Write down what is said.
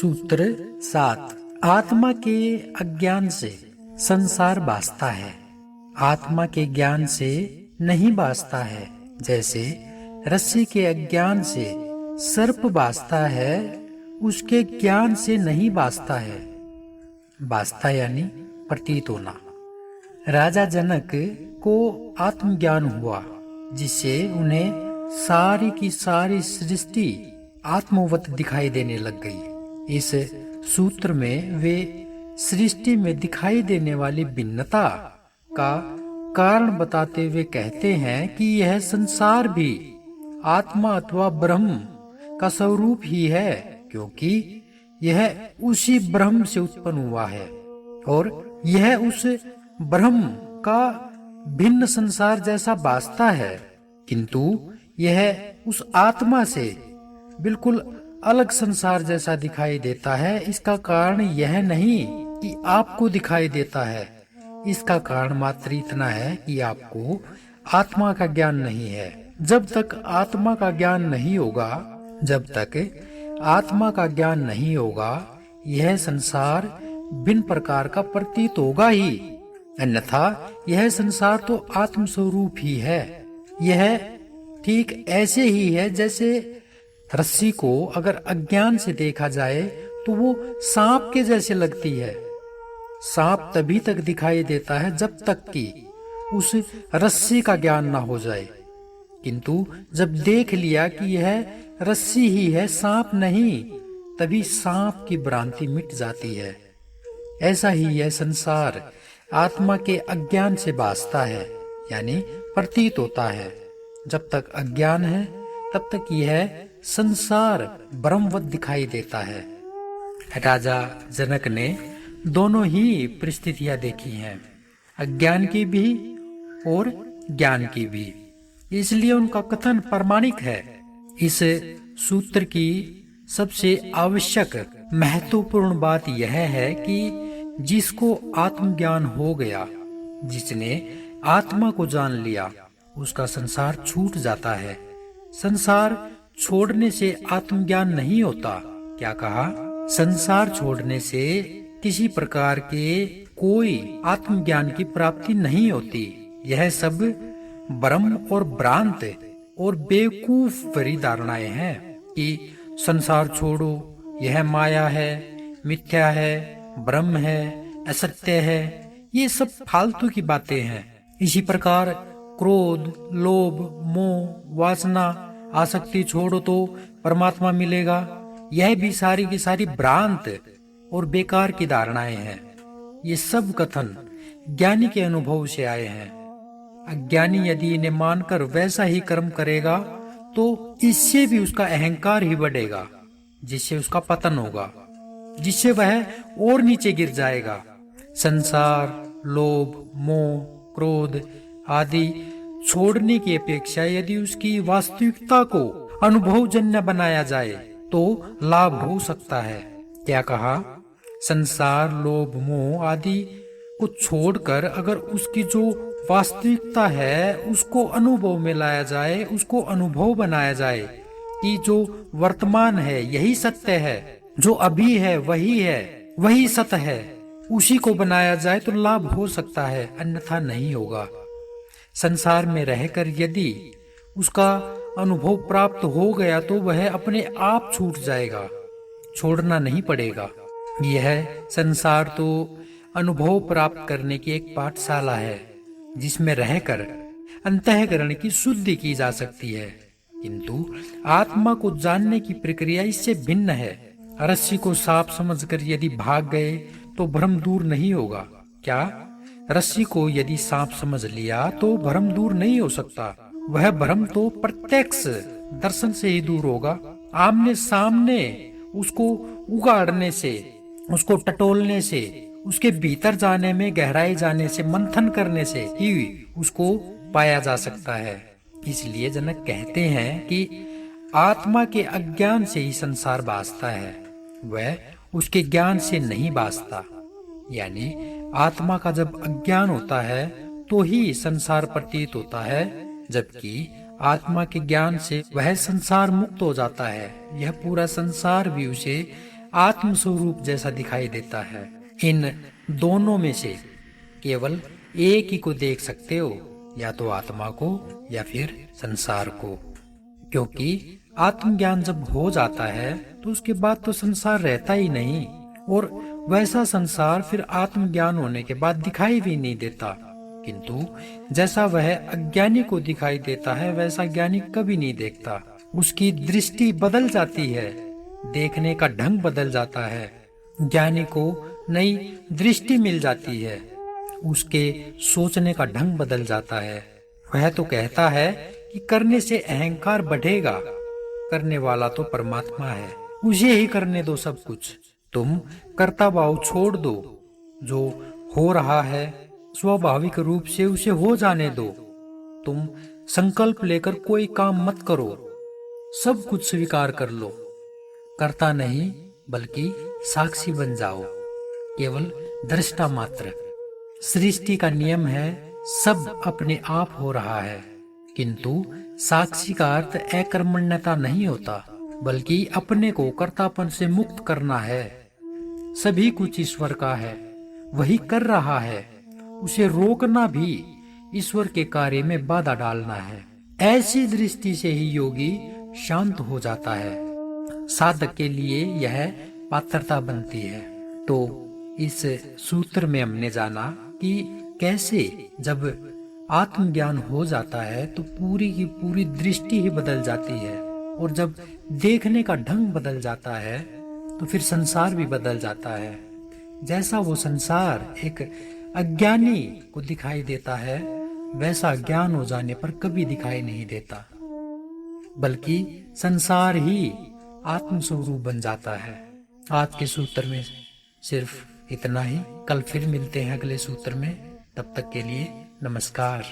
सूत्र 7। आत्मा के अज्ञान से संसार भासता है, आत्मा के ज्ञान से नहीं भासता है। जैसे रस्सी के अज्ञान से सर्प भासता है, उसके ज्ञान से नहीं भासता है। भासता यानी प्रतीत होना। राजा जनक को आत्मज्ञान हुआ, जिससे उन्हें सारी की सारी सृष्टि आत्मवत दिखाई देने लग गई। इस सूत्र में वे सृष्टि में दिखाई देने वाली भिन्नता का कारण बताते हुए कहते हैं कि यह संसार भी आत्मा अथवा ब्रह्म का स्वरूप ही है, क्योंकि यह उसी ब्रह्म से उत्पन्न हुआ है और यह उस ब्रह्म का भिन्न संसार जैसा भासता है, किंतु यह उस आत्मा से बिल्कुल अलग संसार जैसा दिखाई देता है। इसका कारण यह नहीं कि आपको दिखाई देता है, इसका कारण मात्र इतना है कि आपको आत्मा का ज्ञान नहीं है। जब तक आत्मा का ज्ञान नहीं होगा, जब तक आत्मा का ज्ञान नहीं होगा, यह संसार भिन्न प्रकार का प्रतीत होगा ही, अन्यथा यह संसार तो आत्म स्वरूप ही है। यह ठीक ऐसे ही है जैसे रस्सी को अगर अज्ञान से देखा जाए तो वो सांप के जैसे लगती है। सांप तभी तक दिखाई देता है जब तक कि उस रस्सी का ज्ञान ना हो जाए, किंतु जब देख लिया कि यह रस्सी ही है, सांप नहीं, तभी सांप की भ्रांति मिट जाती है। ऐसा ही यह संसार आत्मा के अज्ञान से भासता है, यानी प्रतीत होता है। जब तक अज्ञान है तब तक यह संसार ब्रह्मवत दिखाई देता है। राजा जनक ने दोनों ही परिस्थितियां देखी हैं, अज्ञान की भी और ज्ञान की भी, इसलिए उनका कथन प्रामाणिक है। इस सूत्र की सबसे आवश्यक महत्वपूर्ण बात यह है कि जिसको आत्मज्ञान हो गया, जिसने आत्मा को जान लिया, उसका संसार छूट जाता है। संसार छोड़ने से आत्मज्ञान नहीं होता। क्या कहा? संसार छोड़ने से किसी प्रकार के कोई आत्मज्ञान की प्राप्ति नहीं होती। यह सब भ्रम और भ्रांत और बेवकूफ भरी धारणाएं हैं कि संसार छोड़ो, यह माया है, मिथ्या है, ब्रह्म है, असत्य है। ये सब फालतू की बातें हैं। इसी प्रकार क्रोध, लोभ, मोह, वासना, आसक्ति छोड़ो तो परमात्मा मिलेगा, यह भी सारी की सारी भ्रांत और बेकार की धारणाएं हैं। ये सब कथन ज्ञानी के अनुभव से आए हैं। अज्ञानी यदि इन्हें मानकर वैसा ही कर्म करेगा तो इससे भी उसका अहंकार ही बढ़ेगा, जिससे उसका पतन होगा, जिससे वह और नीचे गिर जाएगा। संसार, लोभ, मोह, क्रोध आदि छोड़ने की अपेक्षा यदि उसकी वास्तविकता को अनुभवजन्य बनाया जाए तो लाभ हो सकता है। क्या कहा? संसार, लोभ, मोह आदि को छोड़कर अगर उसकी जो वास्तविकता है उसको अनुभव में लाया जाए, उसको अनुभव बनाया जाए कि जो वर्तमान है यही सत्य है, जो अभी है वही सत्य है, उसी को बनाया जाए तो लाभ हो सकता है, अन्यथा नहीं होगा। संसार में रहकर यदि उसका अनुभव प्राप्त हो गया तो वह अपने आप छूट जाएगा, छोड़ना नहीं पड़ेगा। यह संसार तो अनुभव प्राप्त करने की एक पाठशाला है, जिसमें रहकर अंतःकरण की शुद्धि की जा सकती है, किंतु आत्मा को जानने की प्रक्रिया इससे भिन्न है। रस्सी को सांप समझकर यदि भाग गए तो भ्रम दूर नहीं होगा। क्या? रस्सी को यदि सांप समझ लिया तो भ्रम दूर नहीं हो सकता। वह भ्रम तो प्रत्यक्ष दर्शन से ही दूर होगा। आमने सामने उसको उगाड़ने से, उसको टटोलने से, उसके भीतर जाने में, गहराई जाने से, मंथन करने से ही उसको पाया जा सकता है। इसलिए जनक कहते हैं कि आत्मा के अज्ञान से ही संसार भासता है, वह उसके ज्ञान से नहीं भासता। यानी आत्मा का जब अज्ञान होता है तो ही संसार प्रतीत होता है, जबकि आत्मा के ज्ञान से वह संसार मुक्त हो जाता है। यह पूरा संसार भी उसे आत्म स्वरूप जैसा दिखाई देता है। इन दोनों में से केवल एक ही को देख सकते हो, या तो आत्मा को या फिर संसार को। क्योंकि आत्मज्ञान जब हो जाता है तो उसके बाद तो संसार रहता ही नहीं, और वैसा संसार फिर आत्मज्ञान होने के बाद दिखाई भी नहीं देता। किंतु जैसा वह अज्ञानी को दिखाई देता है वैसा ज्ञानी कभी नहीं देखता। उसकी दृष्टि बदल जाती है, देखने का ढंग बदल जाता है। ज्ञानी को नई दृष्टि मिल जाती है, उसके सोचने का ढंग बदल जाता है। वह तो कहता है कि करने से अहंकार बढ़ेगा, करने वाला तो परमात्मा है, उसे ही करने दो सब कुछ। तुम कर्ता भाव छोड़ दो, जो हो रहा है स्वाभाविक रूप से उसे हो जाने दो। तुम संकल्प लेकर कोई काम मत करो, सब कुछ स्वीकार कर लो। कर्ता नहीं बल्कि साक्षी बन जाओ, केवल दृष्टा मात्र। सृष्टि का नियम है सब अपने आप हो रहा है, किंतु साक्षी का अर्थ अकर्मण्यता नहीं होता, बल्कि अपने को कर्तापन से मुक्त करना है। सभी कुछ ईश्वर का है, वही कर रहा है, उसे रोकना भी ईश्वर के कार्य में बाधा डालना है। ऐसी दृष्टि से ही योगी शांत हो जाता है। साधक के लिए यह पात्रता बनती है। तो इस सूत्र में हमने जाना कि कैसे जब आत्मज्ञान हो जाता है तो पूरी की पूरी दृष्टि ही बदल जाती है, और जब देखने का ढंग बदल जाता है तो फिर संसार भी बदल जाता है। जैसा वो संसार एक अज्ञानी को दिखाई देता है वैसा ज्ञान हो जाने पर कभी दिखाई नहीं देता, बल्कि संसार ही आत्मस्वरूप बन जाता है। आज के सूत्र में सिर्फ इतना ही। कल फिर मिलते हैं अगले सूत्र में। तब तक के लिए नमस्कार।